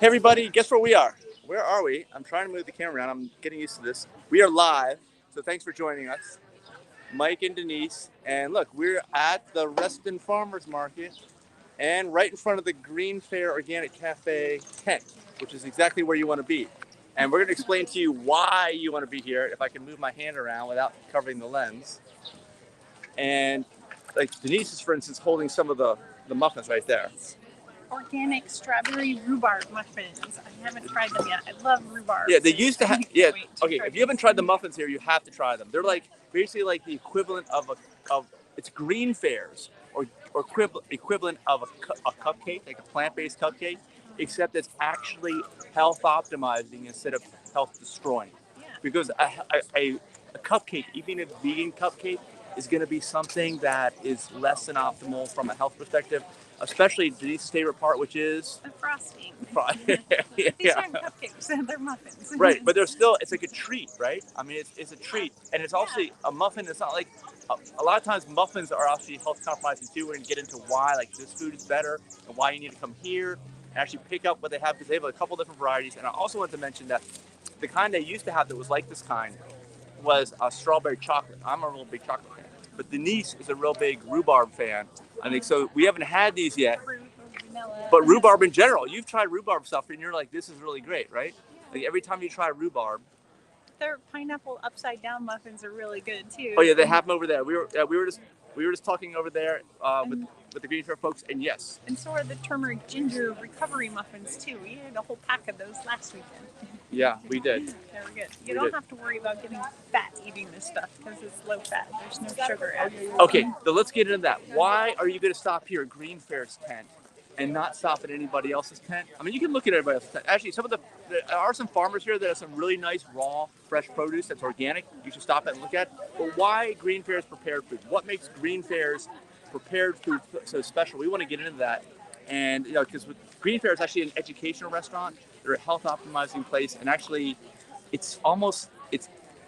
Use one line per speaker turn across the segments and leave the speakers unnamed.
Hey everybody, guess where we are? Where are we? I'm trying to move the camera around. I'm getting used to this. We are live, so thanks for joining us. Mike and Denise. And look, we're at the Reston Farmers Market and right in front of the GreenFare Organic Cafe tent, which is exactly where you want to be. And we're going to explain to you why you want to be here, if I can move my hand around without covering the lens. And like Denise is, for instance, holding some of the muffins right there.
Organic strawberry rhubarb muffins. I haven't tried them yet. I love rhubarb.
Yeah, they used to have. Yeah, okay. If you haven't tried the
them.
muffins here, you have to try them. They're like basically like the equivalent of it's GreenFares or equivalent of a cupcake, like a plant-based cupcake, except it's actually health optimizing instead of health destroying.
Yeah.
Because a cupcake, even a vegan cupcake, is going to be something that is less than optimal from a health perspective. Especially Denise's favorite part, which is
the frosting.
Yeah.
These aren't cupcakes; they're muffins.
Right, but they're still, it's like a treat, right? I mean, it's a treat. And it's also a muffin. It's not like, a lot of times muffins are actually health compromising too. We're going to get into why, like, this food is better and why you need to come here and actually pick up what they have, because they have a couple different varieties. And I also want to mention that the kind they used to have that was like this kind was strawberry chocolate. I'm a real big chocolate fan. But Denise is a real big rhubarb fan. I think so. We haven't had these yet. But rhubarb in general, you've tried rhubarb stuff and you're like, this is really great, right? Like every time you try rhubarb.
Their pineapple upside down muffins are really good too.
Oh yeah, they have them over there. We were just talking over there with the GreenFare folks, and yes.
And so are the turmeric ginger recovery muffins too. We had a whole pack of those last weekend.
Yeah, we did.
They were good. You don't have to worry about getting fat eating this stuff because it's low fat. There's no sugar added.
Okay, so let's get into that. Why are you going to stop here at GreenFare's tent and not stop at anybody else's tent? I mean, you can look at everybody else's tent. Actually, there are some farmers here that have some really nice raw, fresh produce that's organic. You should stop at and look at. But why GreenFare's prepared food? What makes GreenFare's prepared food so special? We want to get into that. And, you know, because GreenFare is actually an educational restaurant. They're a health optimizing place. And actually, it's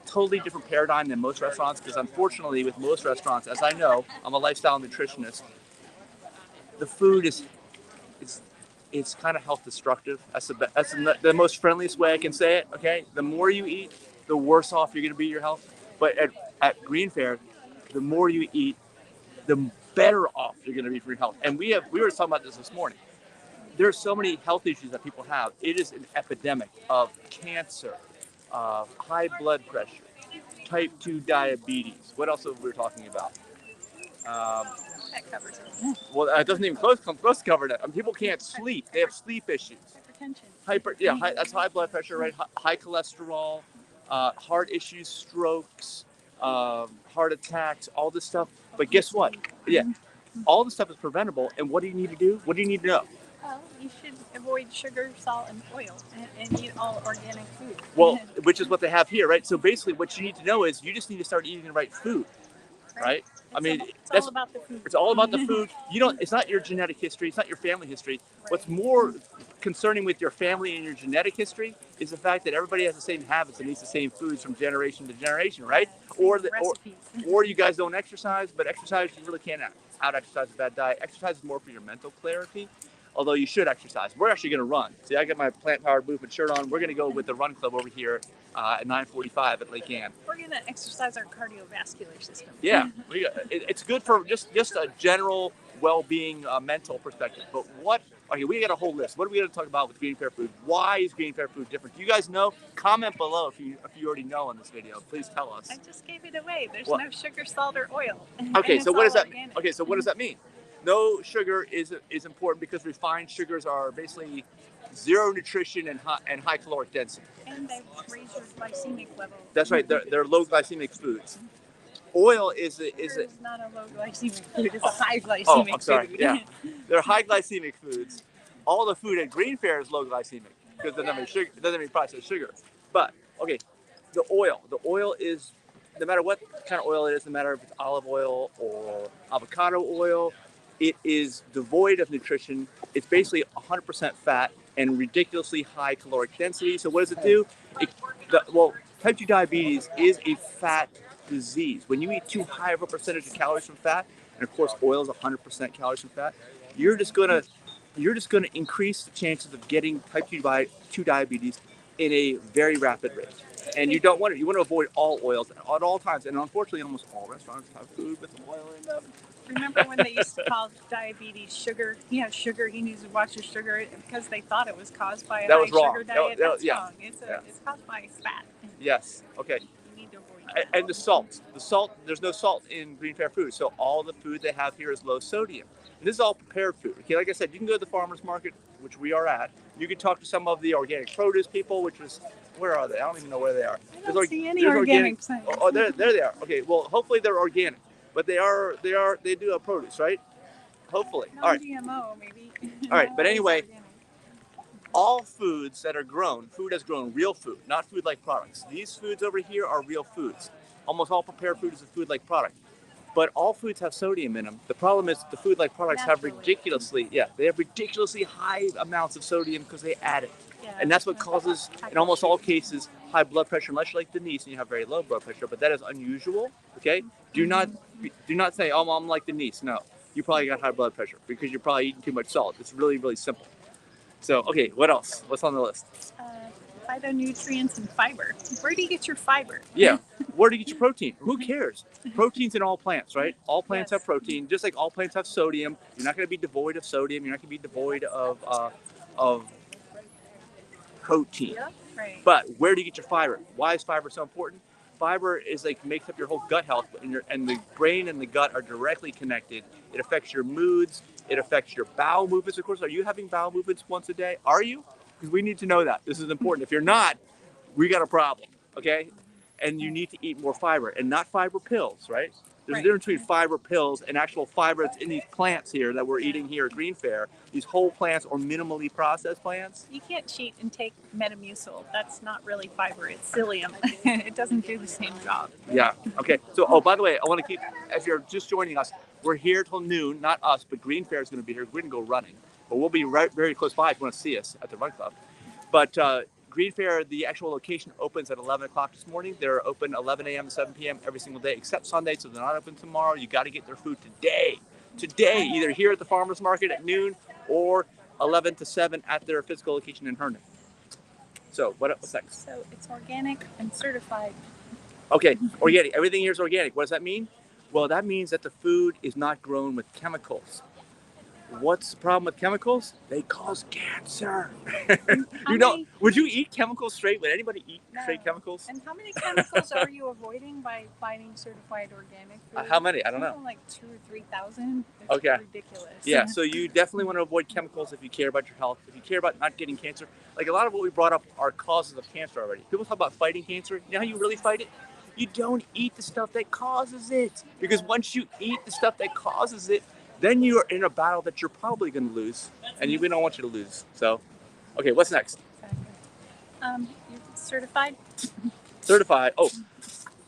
totally different paradigm than most restaurants, because unfortunately with most restaurants, as I know, I'm a lifestyle nutritionist, the food is kind of health destructive. That's the most friendliest way I can say it. Okay, the more you eat, the worse off you're going to be your health. But at GreenFare, the more you eat, the better off you're going to be for your health. And we were talking about this morning. There are so many health issues that people have. It is an epidemic of cancer, high blood pressure, type 2 diabetes. What else are we talking about?
That covers it.
Well, it doesn't even come close to cover that. I mean, people can't sleep. They have sleep issues.
Hypertension.
That's high blood pressure, right? High cholesterol, heart issues, strokes, heart attacks, all this stuff. But guess what? Yeah, all this stuff is preventable. And what do you need to do? What do you need to know?
Well, you should avoid sugar, salt, and oil, and eat all organic food.
Well, which is what they have here, right? So basically, what you need to know is you just need to start eating the right food, right?
It's all about the food.
It's all about the food. It's not your genetic history. It's not your family history. Right. What's more concerning with your family and your genetic history is the fact that everybody has the same habits and eats the same foods from generation to generation, right? Or you guys don't exercise, but exercise, you really can't out-exercise a bad diet. Exercise is more for your mental clarity. Although you should exercise. We're actually going to run. See, I got my plant-powered movement shirt on. We're going to go with the run club over here at 9:45 at Lake Ann.
We're going to exercise our cardiovascular system.
Yeah, it's good for just a general well-being mental perspective. But we got a whole list. What are we going to talk about with GreenFare food? Why is GreenFare food different? Do you guys know? Comment below if you already know on this video. Please tell us.
I just gave it away. There's no sugar, salt, or oil.
Okay, so what does that mean? Okay, so what does that mean? No sugar is important because refined sugars are basically zero nutrition and high caloric density.
And they raise your glycemic level.
That's right. They're low glycemic foods. Oil is
not a low glycemic food. It's a high glycemic
I'm sorry.
food.
Yeah, they're high glycemic foods. All the food at GreenFare is low glycemic because it doesn't have any sugar. It doesn't have any processed sugar. But okay, the oil is, no matter what kind of oil it is, no matter if it's olive oil or avocado oil, it is devoid of nutrition. It's basically 100% fat and ridiculously high caloric density. So what does it do? Type 2 diabetes is a fat disease. When you eat too high of a percentage of calories from fat, and of course oil is 100% calories from fat, you're just going to you're just going to increase the chances of getting type 2 diabetes in a very rapid rate. And you don't want it. You want to avoid all oils at all times. And unfortunately, almost all restaurants have food with oil in them.
Remember when they used to call diabetes sugar? Sugar. He needs to watch his sugar because they thought it was caused by a high sugar diet. That's wrong. It's caused by fat.
Yes. Okay.
You need to avoid that.
And the salt. There's no salt in GreenFare food. So all the food they have here is low sodium. And this is all prepared food. Okay, like I said, you can go to the farmer's market, which we are at. You can talk to some of the organic produce people, which is, where are they? I don't even know where they are.
I don't see any organic signs.
Oh, there they are. Okay, well, hopefully they're organic. But they do have produce, right? Hopefully.
No
all right.
GMO, maybe.
All right, but anyway, all foods that are grown, food that's grown, real food, not food-like products. These foods over here are real foods. Almost all prepared food is a food-like product. But all foods have sodium in them. The problem is the food-like products have ridiculously high amounts of sodium because they add it. Yeah, and that's what causes, in almost all cases, high blood pressure, unless you're like Denise and you have very low blood pressure, but that is unusual, okay? Do not say, oh, I'm like Denise. No, you probably got high blood pressure because you're probably eating too much salt. It's really, really simple. So, okay, what else? What's on the list?
Phytonutrients and fiber. Where do you get your fiber?
Yeah, where do you get your protein? Who cares? Protein's in all plants, right? All plants have protein, just like all plants have sodium. You're not going to be devoid of sodium. You're not going to be devoid of protein.
Yeah, right.
But where do you get your fiber? Why is fiber so important? Fiber is makes up your whole gut health, and the brain and the gut are directly connected. It affects your moods. It affects your bowel movements. Of course, are you having bowel movements once a day? Are you? Because we need to know that. This is important. If you're not, we got a problem, okay? And you need to eat more fiber, and not fiber pills, right? There's a difference between fiber pills and actual fiber that's in these plants here that we're eating here at GreenFare. These whole plants or minimally processed plants.
You can't cheat and take Metamucil. That's not really fiber. It's psyllium. It doesn't do the same job.
Yeah. Okay. So, by the way, I want to keep, if you're just joining us, we're here till noon. Not us, but GreenFare is going to be here. We're going to go running. But we'll be very close by if you want to see us at the Run Club. But GreenFare, the actual location opens at 11 o'clock this morning. They're open 11 a.m. to 7 p.m. every single day, except Sunday, so they're not open tomorrow. You got to get their food today. Today, either here at the farmer's market at noon or 11 to 7 at their physical location in Herndon. So what's next?
So it's organic and certified.
Okay, organic. Everything here is organic. What does that mean? Well, that means that the food is not grown with chemicals. What's the problem with chemicals? They cause cancer. Would you eat chemicals straight? Would anybody eat straight chemicals?
And how many chemicals are you avoiding by finding certified organic food?
How many? I don't know.
Like 2,000 or 3,000.
Okay.
Ridiculous.
Yeah, so you definitely want to avoid chemicals if you care about your health, if you care about not getting cancer. Like a lot of what we brought up are causes of cancer already. People talk about fighting cancer. You know how you really fight it? You don't eat the stuff that causes it. Because once you eat the stuff that causes it, then you are in a battle that you're probably going to lose, and we don't want you to lose. So, okay, what's next?
You're certified?
Certified. Oh,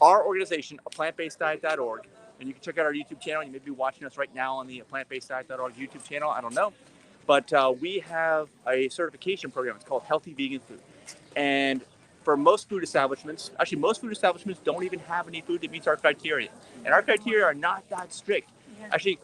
our organization, aPlantBasedDiet.org, and you can check out our YouTube channel. You may be watching us right now on the aPlantBasedDiet.org YouTube channel. I don't know. But we have a certification program. It's called Healthy Vegan Food. And for most food establishments, actually most food establishments don't even have any food that meets our criteria. And our criteria are not that strict. Yeah. Actually,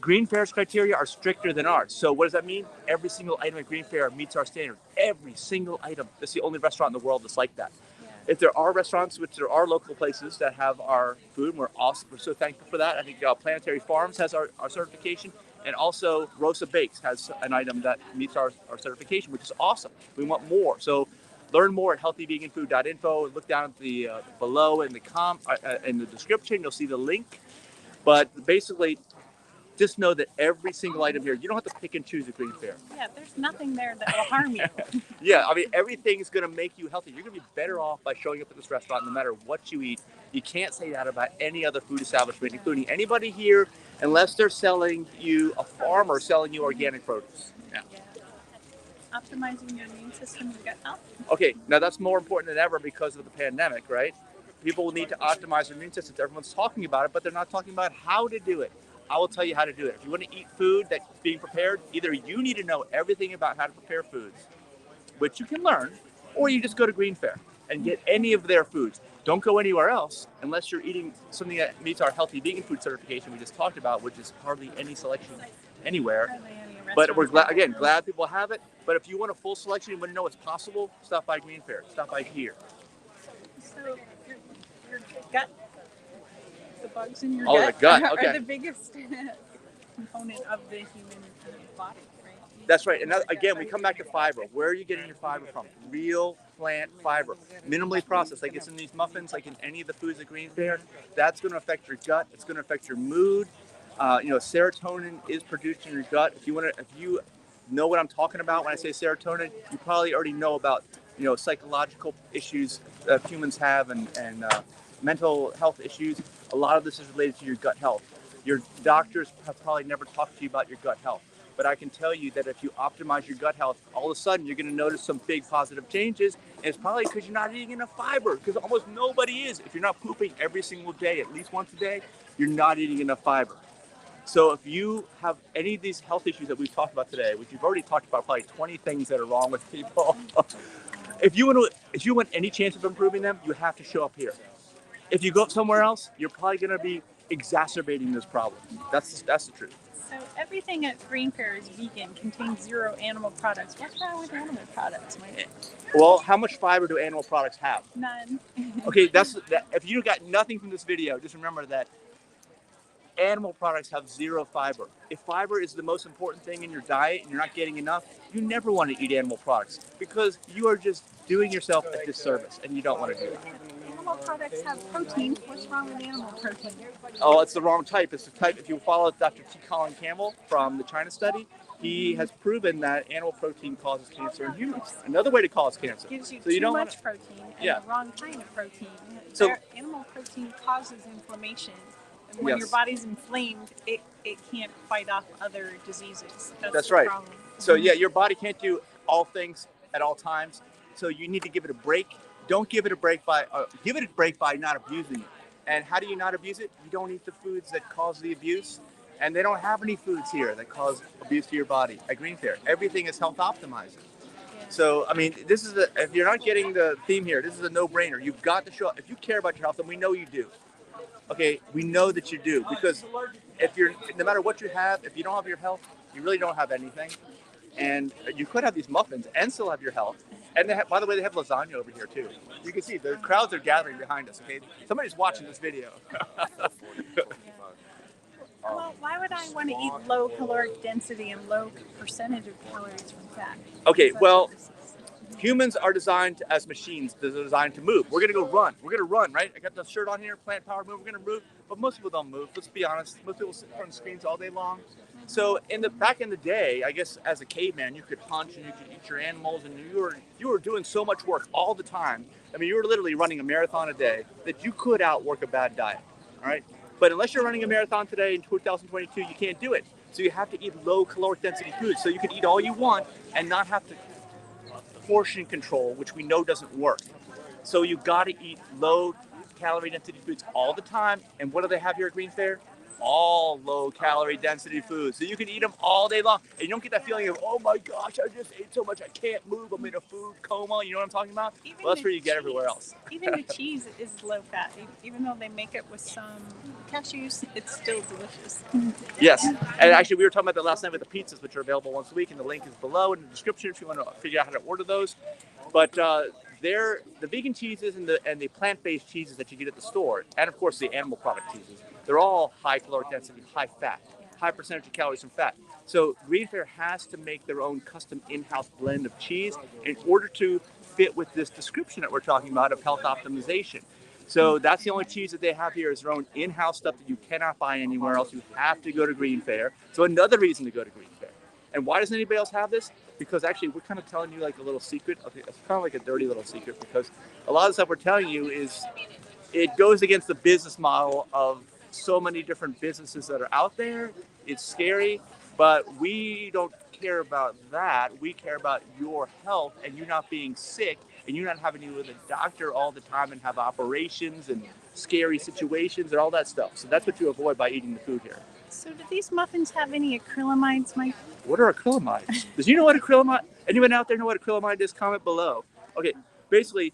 GreenFare's criteria are stricter than ours. So what does that mean? Every single item at GreenFare meets our standard. Every single item. That's the only restaurant in the world that's like that. Yeah. If there are restaurants, which there are local places that have our food, we're so thankful for that. I think Planetary Farms has our certification, and also Rosa Bakes has an item that meets our certification, which is awesome. We want more. So learn more at healthyveganfood.info. Look down at the below in the description. You'll see the link. But basically, just know that every single item here, you don't have to pick and choose at GreenFare.
Yeah, there's nothing there that will harm you.
Yeah, I mean, everything's going to make you healthy. You're going to be better off by showing up at this restaurant no matter what you eat. You can't say that about any other food establishment, including anybody here, unless they're selling you, a farmer selling you organic produce. Yeah.
Optimizing your immune system and gut health.
Okay, now that's more important than ever because of the pandemic, right? People will need to optimize their immune systems. Everyone's talking about it, but they're not talking about how to do it. I will tell you how to do it. If you want to eat food that's being prepared, either you need to know everything about how to prepare foods, which you can learn, or you just go to GreenFare and get any of their foods. Don't go anywhere else unless you're eating something that meets our healthy vegan food certification we just talked about, which is hardly any selection anywhere. But we're glad people have it. But if you want a full selection, you want to know what's possible, stop by GreenFare. Stop by here.
So your gut, the bugs in your
gut
are the biggest component of the human body, right?
That's right. And again, we come back to fiber. Where are you getting your fiber from? Real plant fiber, minimally processed, like it's in these muffins, like in any of the foods at GreenFare. That's going to affect your gut. It's going to affect your mood. Serotonin is produced in your gut. If you know what I'm talking about when I say serotonin, you probably already know about psychological issues that humans have and mental health issues. A lot of this is related to your gut health. Your doctors have probably never talked to you about your gut health. But I can tell you that if you optimize your gut health, all of a sudden you're going to notice some big positive changes. And it's probably because you're not eating enough fiber, because almost nobody is. If you're not pooping every single day, at least once a day, you're not eating enough fiber. So if you have any of these health issues that we've talked about today, which you've already talked about, probably 20 things that are wrong with people. If you want any chance of improving them, you have to show up here. If you go up somewhere else, you're probably going to be exacerbating this problem. That's the truth.
So everything at GreenFare is vegan, contains 0 animal products. What's wrong with animal products, Mike?
Well, how much fiber do animal products have?
None.
Okay, if you got nothing from this video, just remember that animal products have 0 fiber. If fiber is the most important thing in your diet and you're not getting enough, you never want to eat animal products because you are just doing yourself a disservice and you don't want to do that.
Animal products have protein. What's wrong with animal protein?
Oh, it's the wrong type. It's the type, if you follow Dr. T. Colin Campbell from the China study, he has proven that animal protein causes cancer in humans. Another way to cause cancer.
It gives you too much protein and the wrong kind of protein. So animal protein causes inflammation. And when your body's inflamed, it can't fight off other diseases. That's right. Problem.
So your body can't do all things at all times. So you need to give it a break. Don't give it a break by not abusing it. And how do you not abuse it? You don't eat the foods that cause the abuse. And they don't have any foods here that cause abuse to your body at GreenFare. Everything is health optimizing. So, I mean, if you're not getting the theme here, this is a no-brainer. You've got to show up. If you care about your health, and we know you do. Okay, we know that you do, because no matter what you have, if you don't have your health, you really don't have anything. And you could have these muffins and still have your health. And by the way, they have lasagna over here too. You can see the crowds are gathering behind us. Okay, somebody's watching this video.
Well, why would I want to eat low caloric density and low percentage of calories from fat?
Okay, well, humans are designed as machines. They're designed to move. We're going to go run. We're going to run, right? I got the shirt on here, plant power move. We're going to move. But most people don't move. Let's be honest. Most people sit in front of screens all day long. So back in the day, I guess as a caveman, you could hunt and you could eat your animals, and you were doing so much work all the time. I mean, you were literally running a marathon a day that you could outwork a bad diet, all right? But unless you're running a marathon today in 2022, you can't do it. So you have to eat low caloric density foods. So you can eat all you want and not have to portion control, which we know doesn't work. So you got to eat low calorie density foods all the time. And what do they have here at GreenFare? All low calorie density foods. So you can eat them all day long. And you don't get that feeling of, oh my gosh, I just ate so much, I can't move, I'm in a food coma. You know what I'm talking about? Well, that's where you get everywhere else.
Even the cheese is low fat. Even though they make it with some cashews, it's still delicious.
Yes. And actually, we were talking about that last night with the pizzas, which are available once a week. And the link is below in the description if you want to figure out how to order those. But the vegan cheeses and the plant-based cheeses that you get at the store, and of course the animal product cheeses, they're all high caloric density, high fat, high percentage of calories from fat. So GreenFare has to make their own custom in-house blend of cheese in order to fit with this description that we're talking about of health optimization. So that's the only cheese that they have here is their own in-house stuff that you cannot buy anywhere else. You have to go to GreenFare. So another reason to go to GreenFare. And why doesn't anybody else have this? Because actually we're kind of telling you like a little secret. Okay, it's kind of like a dirty little secret, because a lot of the stuff we're telling you it goes against the business model of so many different businesses that are out there. It's scary, but we don't care about that. We care about your health and you not being sick and you not having to go to the doctor all the time and have operations and scary situations and all that stuff. So that's what you avoid by eating the food here.
So do these muffins have any acrylamides, Mike?
What are acrylamides? Does you know what acrylamide? Anyone out there know what acrylamide is? Comment below. Okay, basically,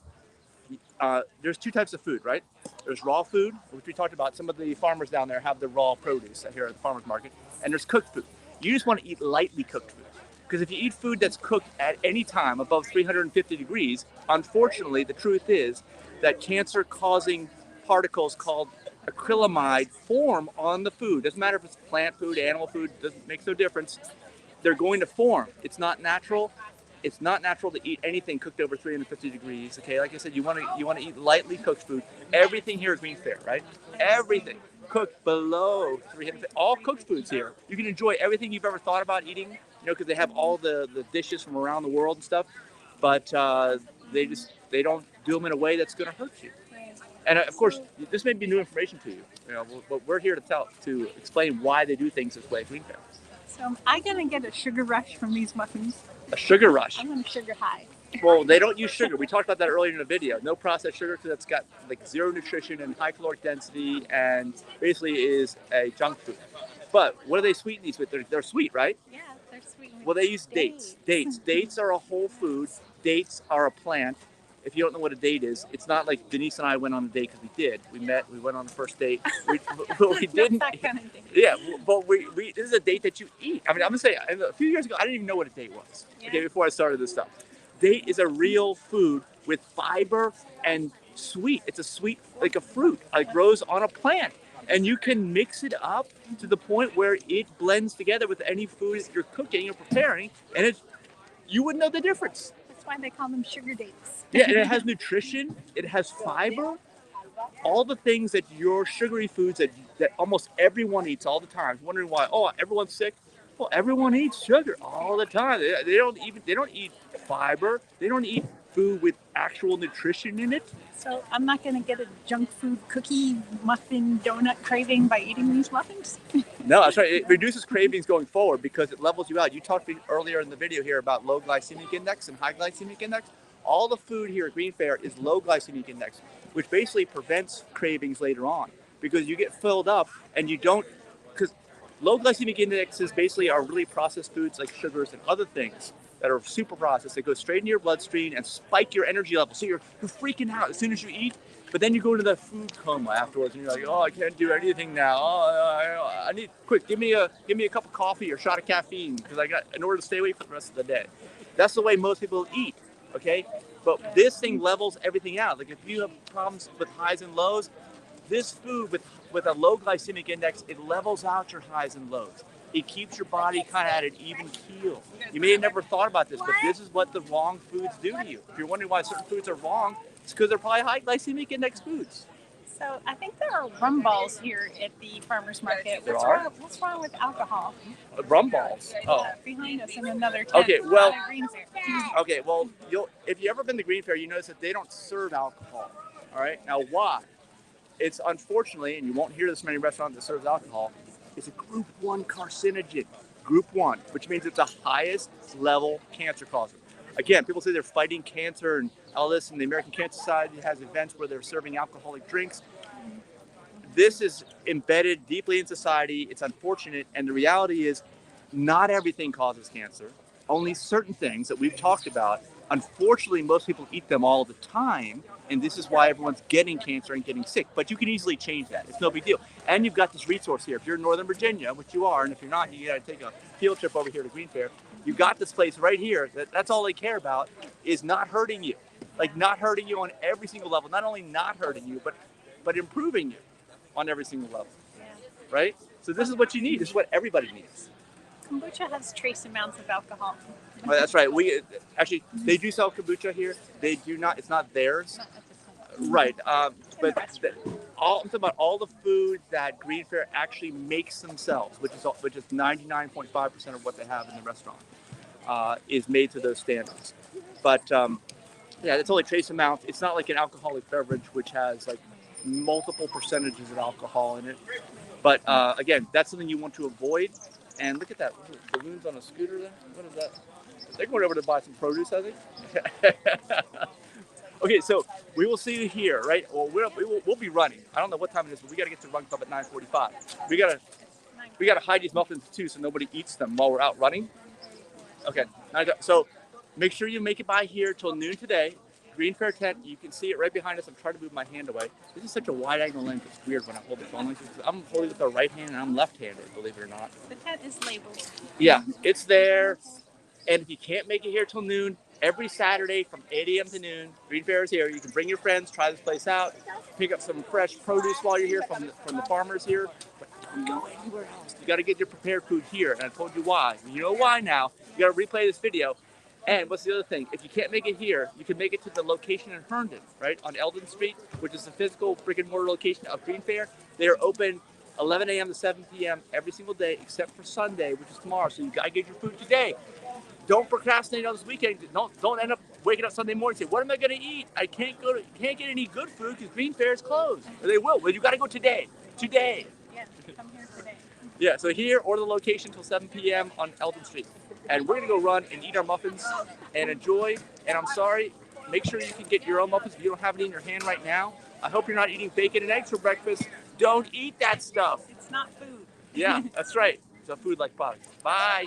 there's 2 types of food, right? There's raw food, which we talked about. Some of the farmers down there have the raw produce here at the farmer's market, and there's cooked food. You just want to eat lightly cooked food. Because if you eat food that's cooked at any time above 350 degrees, unfortunately, the truth is that cancer-causing particles called acrylamide form on the food. Doesn't matter if it's plant food, animal food, makes no difference. They're going to form. It's not natural. It's not natural to eat anything cooked over 350 degrees. Okay, like I said, you want to eat lightly cooked food. Everything here at GreenFare, right? Everything cooked below 350. All cooked foods here. You can enjoy everything you've ever thought about eating. You know, because they have all the dishes from around the world and stuff. But they don't do them in a way that's going to hurt you. And of course, this may be new information to you. You know, but we're here to explain why they do things this way at GreenFare.
So am I going to get a sugar rush from these muffins?
A sugar rush?
I'm going to sugar high.
Well, they don't use sugar. We talked about that earlier in the video. No processed sugar because it's got like zero nutrition and high caloric density and basically is a junk food. But what do they sweeten these with? They're sweet, right?
Yeah, they're sweet.
Well, they use dates. Dates are a whole food. Dates are a plant. If you don't know what a date is, it's not like Denise and I went on a date because we did. We met, we went on the first date. We didn't.
Not that kind of date.
Yeah, but this is a date that you eat. I mean, I'm gonna say, a few years ago, I didn't even know what a date was. Yeah. Okay, before I started this stuff. Date is a real food with fiber and sweet. It's a sweet, like a fruit, like grows on a plant. And you can mix it up to the point where it blends together with any food that you're cooking or preparing, and you wouldn't know the difference.
That's why they call them sugar dates.
Yeah, and it has nutrition, it has fiber, all the things that your sugary foods that almost everyone eats all the time. Wondering why? Oh, everyone's sick. Well, everyone eats sugar all the time. They don't eat fiber. They don't eat food with actual nutrition in it.
So I'm not going to get a junk food cookie, muffin, donut craving by eating these muffins?
No, that's right. It reduces cravings going forward because it levels you out. You talked earlier in the video here about low glycemic index and high glycemic index. All the food here at GreenFare is low glycemic index, which basically prevents cravings later on because you get filled up and you don't, because low glycemic indexes basically are really processed foods like sugars and other things that are super processed. They go straight into your bloodstream and spike your energy level. So you're freaking out as soon as you eat, but then you go into that food coma afterwards and you're like, oh, I can't do anything now. Oh, I need, quick, give me a cup of coffee or a shot of caffeine because in order to stay awake for the rest of the day. That's the way most people eat, okay? But this thing levels everything out. Like if you have problems with highs and lows, this food with a low glycemic index, it levels out your highs and lows. It keeps your body kind of at an even keel. You may have never thought about this, but this is what the wrong foods do to you. If you're wondering why certain foods are wrong, it's because they're probably high glycemic index foods.
So I think there are rum balls here at the farmer's market. What's wrong with alcohol?
Rum balls? Oh.
Behind us in another tent.
Okay, well, if you've ever been to GreenFare, you notice that they don't serve alcohol. All right, now why? It's unfortunately, and you won't hear this many restaurants that serves alcohol, it's a group 1 carcinogen. Group 1, which means it's the highest level cancer causer. Again, people say they're fighting cancer and all this, and the American Cancer Society has events where they're serving alcoholic drinks. This is embedded deeply in society. It's unfortunate, and the reality is not everything causes cancer. Only certain things that we've talked about. Unfortunately, most people eat them all the time, and this is why everyone's getting cancer and getting sick. But you can easily change that. It's no big deal. And you've got this resource here. If you're in Northern Virginia, which you are, and if you're not, you got to take a field trip over here to GreenFare. You've got this place right here. That's all they care about is not hurting you. Like not hurting you on every single level. Not only not hurting you, but improving you on every single level. Yeah. Right? So this is what you need. This is what everybody needs.
Kombucha has trace amounts of alcohol.
Oh, that's right. They do sell kombucha here. They do not. It's not theirs. Right. But I'm talking about all the food that GreenFare actually makes themselves, which is 99.5% of what they have in the restaurant, is made to those standards. But yeah, it's only trace amounts. It's not like an alcoholic beverage, which has like multiple percentages of alcohol in it. But again, that's something you want to avoid. And look at that. Balloons on a scooter there? What is that? They're going over to buy some produce, I think. Okay, so we will see you here, right? Well, we'll be running. I don't know what time it is, but we got to get to Run Club at 9:45. We gotta hide these muffins too, so nobody eats them while we're out running. Okay, so make sure you make it by here till noon today. GreenFare tent. You can see it right behind us. I'm trying to move my hand away. This is such a wide angle lens. It's weird when I hold the phone like this. I'm holding with the right hand and I'm left-handed, believe it or not.
The tent is labeled.
Yeah, it's there. And if you can't make it here till noon, every Saturday from 8 a.m. to noon, GreenFare is here. You can bring your friends, try this place out, pick up some fresh produce while you're here from the farmers here. But don't go anywhere else. You got to get your prepared food here, and I told you why. You know why now. You got to replay this video. And what's the other thing? If you can't make it here, you can make it to the location in Herndon, right, on Eldon Street, which is the physical brick-and-mortar location of GreenFare. They are open 11 a.m. to 7 p.m. every single day except for Sunday, which is tomorrow. So you got to get your food today. Don't procrastinate on this weekend. Don't end up waking up Sunday morning and say, what am I going to eat? I can't get any good food because GreenFare is closed. Or they will. Well, you got to go today. Today.
Yeah, come here today.
Yeah, so here or the location till 7 p.m. on Eldon Street. And we're going to go run and eat our muffins and enjoy. And I'm sorry, make sure you can get your own muffins if you don't have it in your hand right now. I hope you're not eating bacon and eggs for breakfast. Don't eat that stuff.
It's not food.
Yeah, that's right. It's a food-like product. Bye.